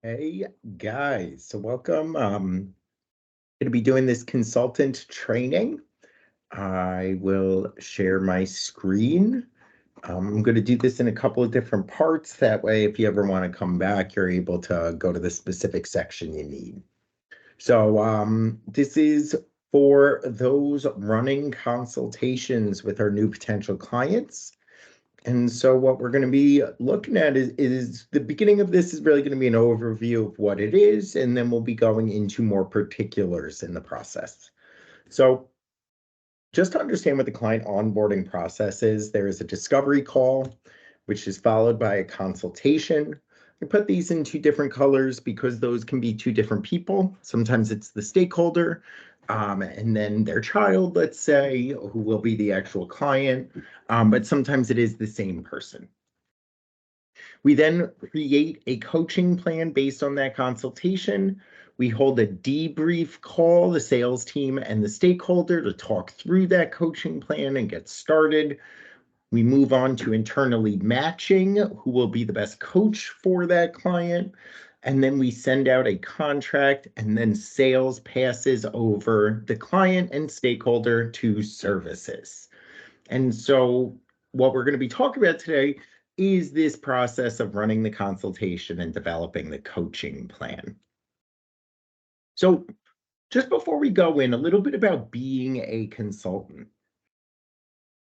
Hey guys, so welcome. Going to be doing this consultant training. I will share my screen. I'm going to do this in a couple of different parts. That way, if you ever want to come back, you're able to go to the specific section you need. So this is for those running consultations with our new potential clients. And so what we're going to be looking at is the beginning of this is really going to be an overview of what it is, and then we'll be going into more particulars in the process. So just to understand what the client onboarding process is, there is a discovery call, which is followed by a consultation. I put these in two different colors because those can be two different people. Sometimes it's the stakeholder, and then their child, let's say, who will be the actual client, but sometimes it is the same person. We then create a coaching plan based on that consultation. We hold a debrief call, the sales team and the stakeholder, to talk through that coaching plan and get started. We move on to internally matching who will be the best coach for that client. And then we send out a contract, and then sales passes over the client and stakeholder to services. And so what we're going to be talking about today is this process of running the consultation and developing the coaching plan. So just before we go in, a little bit about being a consultant.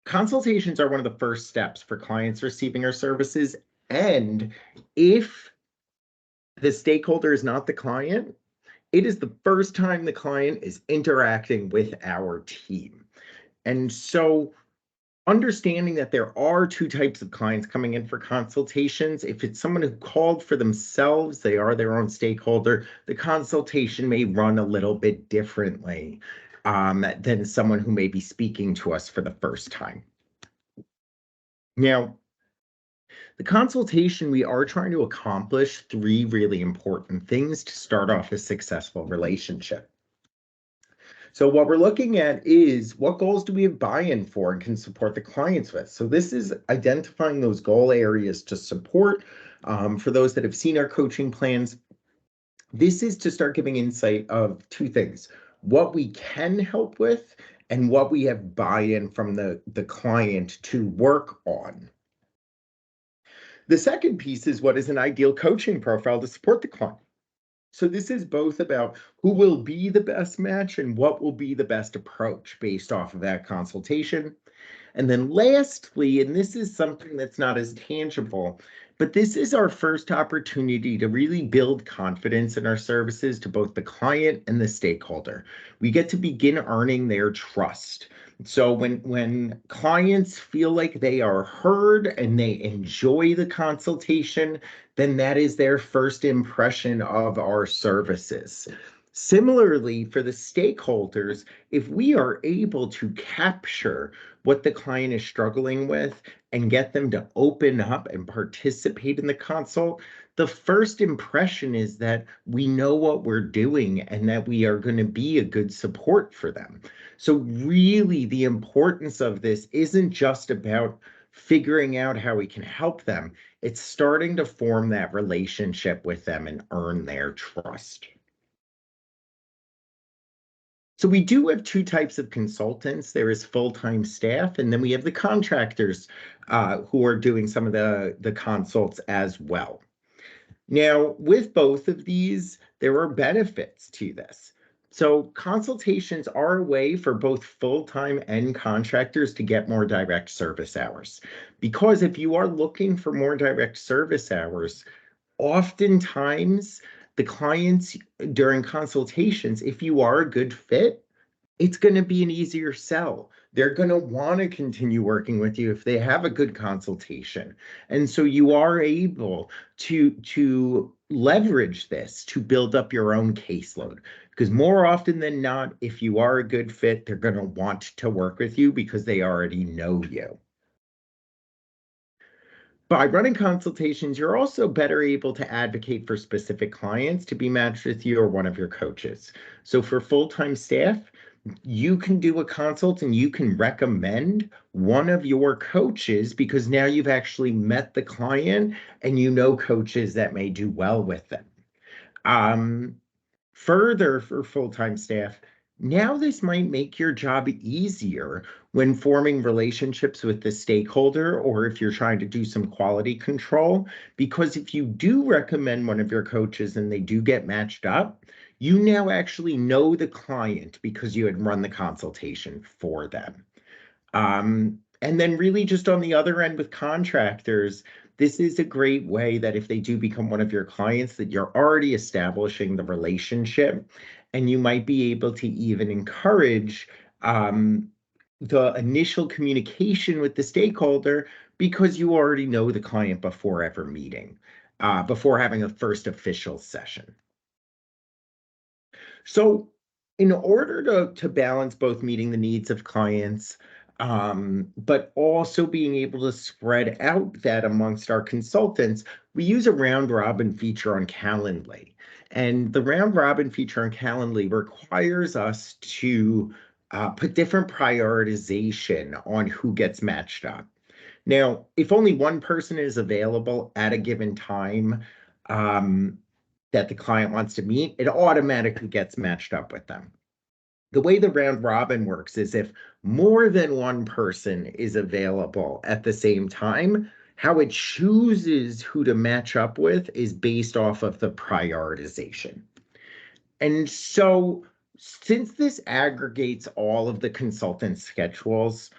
Consultations are one of the first steps for clients receiving our services. And if the stakeholder is not the client, it is the first time the client is interacting with our team. And so understanding that there are two types of clients coming in for consultations. If it's someone who called for themselves, they are their own stakeholder, the consultation may run a little bit differently than someone who may be speaking to us for the first time. Now, the consultation, we are trying to accomplish three really important things to start off a successful relationship. So what we're looking at is what goals do we have buy-in for and can support the clients with? So this is identifying those goal areas to support. For those that have seen our coaching plans, this is to start giving insight of two things: what we can help with and what we have buy-in from the client to work on. The second piece is what is an ideal coaching profile to support the client. So this is both about who will be the best match and what will be the best approach based off of that consultation. And then lastly, and this is something that's not as tangible, but this is our first opportunity to really build confidence in our services to both the client and the stakeholder. We get to begin earning their trust. So when clients feel like they are heard and they enjoy the consultation, then that is their first impression of our services. Similarly, for the stakeholders, if we are able to capture what the client is struggling with and get them to open up and participate in the consult, the first impression is that we know what we're doing and that we are going to be a good support for them. So really, the importance of this isn't just about figuring out how we can help them. It's starting to form that relationship with them and earn their trust. So we do have two types of consultants. There is full-time staff, and then we have the contractors who are doing some of the consults as well. Now, with both of these, there are benefits to this. So consultations are a way for both full-time and contractors to get more direct service hours. Because if you are looking for more direct service hours, oftentimes the clients during consultations, if you are a good fit, it's going to be an easier sell. They're going to want to continue working with you if they have a good consultation. And so you are able to leverage this to build up your own caseload. Because more often than not, if you are a good fit, they're going to want to work with you because they already know you. By running consultations, you're also better able to advocate for specific clients to be matched with you or one of your coaches. So for full-time staff, you can do a consult and you can recommend one of your coaches because now you've actually met the client and you know coaches that may do well with them. Further, for full-time staff, now this might make your job easier when forming relationships with the stakeholder or if you're trying to do some quality control, because if you do recommend one of your coaches and they do get matched up, you now actually know the client because you had run the consultation for them. And then really just on the other end with contractors, this is a great way that if they do become one of your clients, that you're already establishing the relationship, and you might be able to even encourage the initial communication with the stakeholder because you already know the client before ever meeting, before having a first official session. So in order to balance both meeting the needs of clients, but also being able to spread out that amongst our consultants, we use a round robin feature on Calendly. And the round robin feature on Calendly requires us to put different prioritization on who gets matched up. Now, if only one person is available at a given time, that the client wants to meet, it automatically gets matched up with them. The way the round robin works is if more than one person is available at the same time, how it chooses who to match up with is based off of the prioritization. And so, since this aggregates all of the consultant schedules,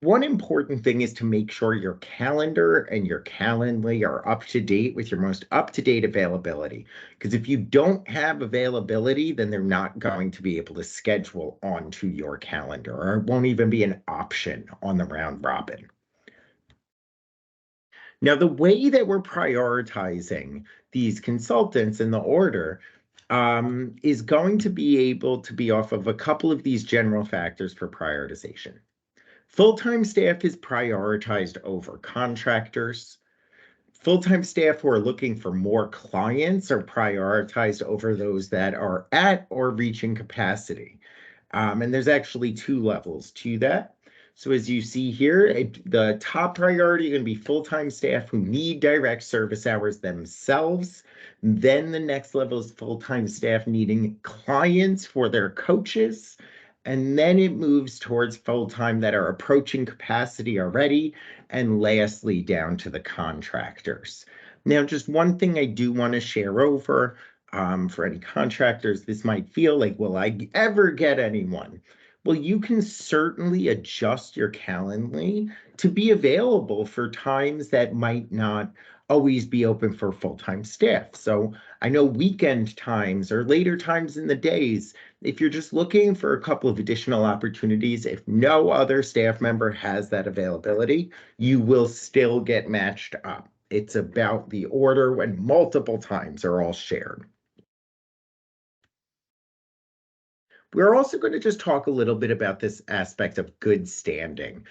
one important thing is to make sure your calendar and your Calendly are up to date with your most up-to-date availability. Because if you don't have availability, then they're not going to be able to schedule onto your calendar, or it won't even be an option on the round robin. Now, the way that we're prioritizing these consultants in the order is going to be able to be off of a couple of these general factors for prioritization. Full-time staff is prioritized over contractors. Full-time staff who are looking for more clients are prioritized over those that are at or reaching capacity. And there's actually two levels to that. So as you see here, the top priority is going to be full-time staff who need direct service hours themselves. Then the next level is full-time staff needing clients for their coaches. And then it moves towards full-time that are approaching capacity already. And lastly, down to the contractors. Now, just one thing I do want to share over for any contractors, this might feel like, will I ever get anyone? Well, you can certainly adjust your Calendly to be available for times that might not always be open for full-time staff. So I know weekend times or later times in the days, if you're just looking for a couple of additional opportunities, if no other staff member has that availability, you will still get matched up. It's about the order when multiple times are all shared. We're also going to just talk a little bit about this aspect of good standing,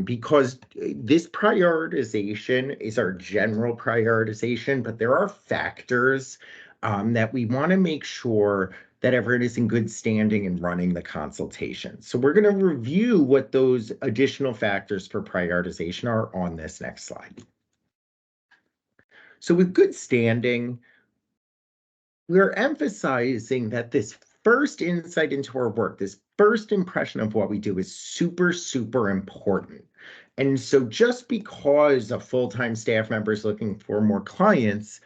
because this prioritization is our general prioritization, but there are factors that we want to make sure that everyone is in good standing in running the consultation. So we're going to review what those additional factors for prioritization are on this next slide. So with good standing, we're emphasizing that this first insight into our work, this first impression of what we do is super, super important. And so just because a full-time staff member is looking for more clients,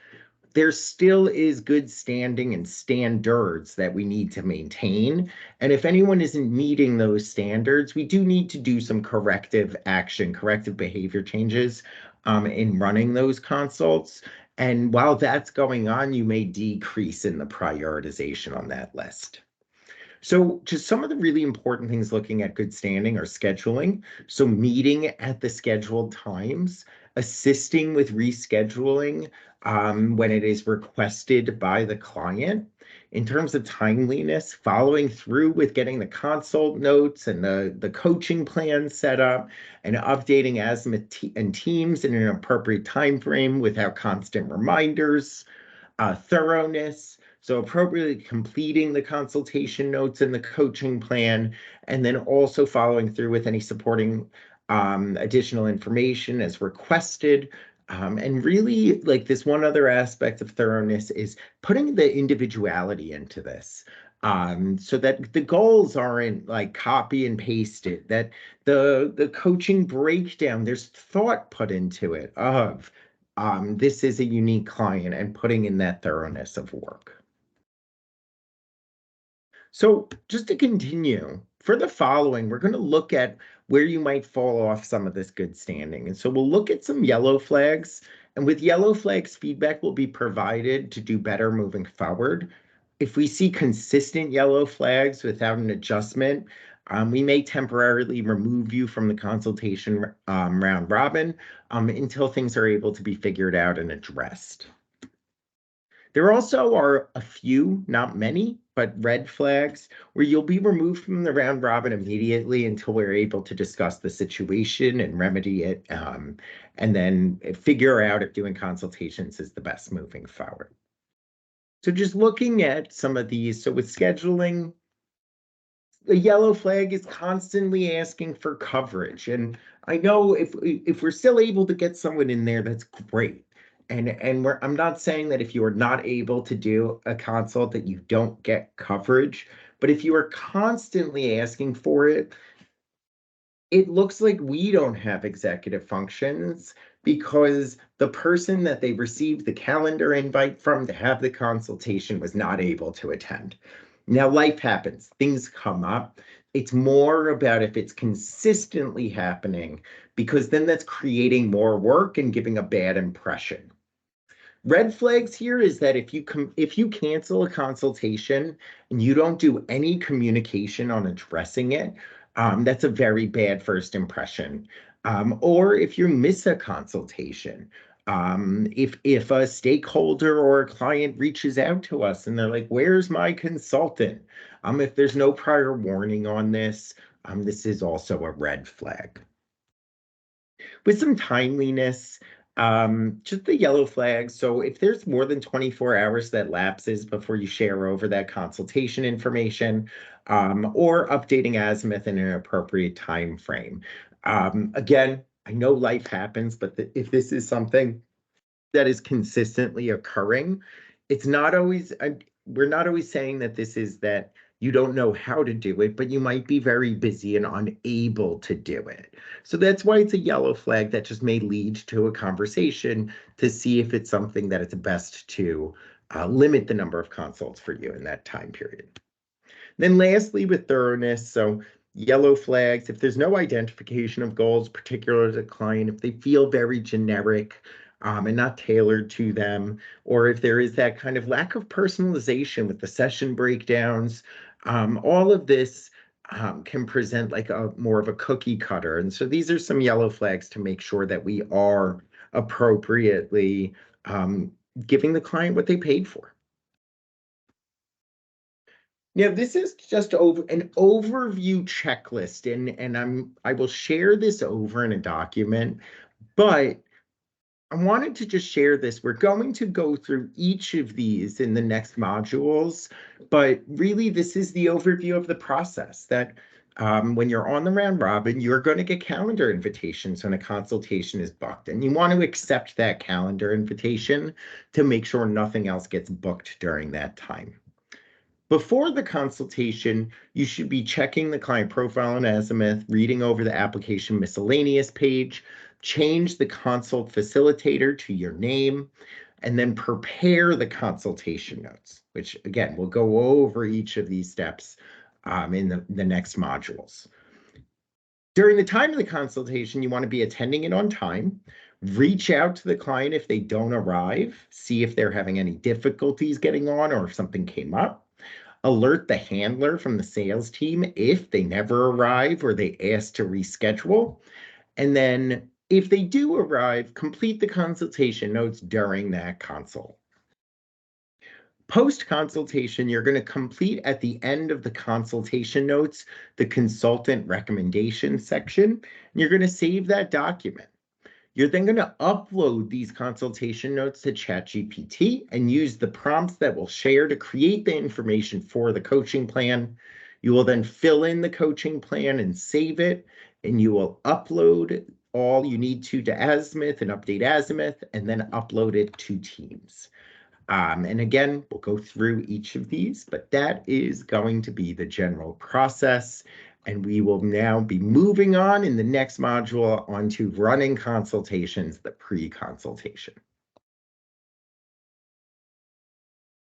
there still is good standing and standards that we need to maintain. And if anyone isn't meeting those standards, we do need to do some corrective action, corrective behavior changes in running those consults. And while that's going on, you may decrease in the prioritization on that list. So just some of the really important things looking at good standing are scheduling. So meeting at the scheduled times, assisting with rescheduling when it is requested by the client. In terms of timeliness, following through with getting the consult notes and the coaching plan set up and updating Azimuth and teams in an appropriate time frame without constant reminders. Thoroughness, so appropriately completing the consultation notes and the coaching plan, and then also following through with any supporting additional information as requested, And really, like, this one other aspect of thoroughness is putting the individuality into this. So that the goals aren't like copy and paste it, that the coaching breakdown, there's thought put into it of this is a unique client, and putting in that thoroughness of work. So just to continue, for the following, we're going to look at where you might fall off some of this good standing. And so we'll look at some yellow flags, and with yellow flags, feedback will be provided to do better moving forward. If we see consistent yellow flags without an adjustment, we may temporarily remove you from the consultation round robin until things are able to be figured out and addressed. There also are a few, not many, but red flags where you'll be removed from the round robin immediately until we're able to discuss the situation and remedy it, and then figure out if doing consultations is the best moving forward. So just looking at some of these, so with scheduling, the yellow flag is constantly asking for coverage. And I know if we're still able to get someone in there, that's great. And I'm not saying that if you are not able to do a consult that you don't get coverage, but if you are constantly asking for it, it looks like we don't have executive functions because the person that they received the calendar invite from to have the consultation was not able to attend. Now, life happens, things come up. It's more about if it's consistently happening, because then that's creating more work and giving a bad impression. Red flags here is that if you cancel a consultation and you don't do any communication on addressing it, that's a very bad first impression. Or if you miss a consultation, if a stakeholder or a client reaches out to us and they're like, "Where's my consultant?" If there's no prior warning on this, this is also a red flag. With some timeliness, just the yellow flag. So if there's more than 24 hours that lapses before you share over that consultation information, or updating azimuth in an appropriate time frame. Again, I know life happens, but if this is something that is consistently occurring, it's not always, we're not always saying that this is that you don't know how to do it, but you might be very busy and unable to do it. So that's why it's a yellow flag that just may lead to a conversation to see if it's something that it's best to limit the number of consults for you in that time period. Then lastly, with thoroughness, so yellow flags, if there's no identification of goals particular to the client, if they feel very generic and not tailored to them, or if there is that kind of lack of personalization with the session breakdowns, all of this can present like a more of a cookie cutter. And so these are some yellow flags to make sure that we are appropriately giving the client what they paid for. Yeah, this is just over an overview checklist, and I will share this over in a document, but I wanted to just share this. We're going to go through each of these in the next modules, but really this is the overview of the process that when you're on the round robin, you're going to get calendar invitations when a consultation is booked, and you want to accept that calendar invitation to make sure nothing else gets booked during that time. Before the consultation, you should be checking the client profile in Azimuth, reading over the application miscellaneous page, change the consult facilitator to your name, and then prepare the consultation notes, which again, we'll go over each of these steps in the next modules. During the time of the consultation, you want to be attending it on time. Reach out to the client if they don't arrive, see if they're having any difficulties getting on or if something came up. Alert the handler from the sales team if they never arrive or they ask to reschedule. And then if they do arrive, complete the consultation notes during that consult. Post-consultation, you're going to complete at the end of the consultation notes, the consultant recommendation section, and you're going to save that document. You're then going to upload these consultation notes to ChatGPT and use the prompts that we'll share to create the information for the coaching plan. You will then fill in the coaching plan and save it, and you will upload all you need to Azimuth and update Azimuth, and then upload it to Teams. And again, we'll go through each of these, but that is going to be the general process. And we will now be moving on in the next module onto running consultations, the pre-consultation.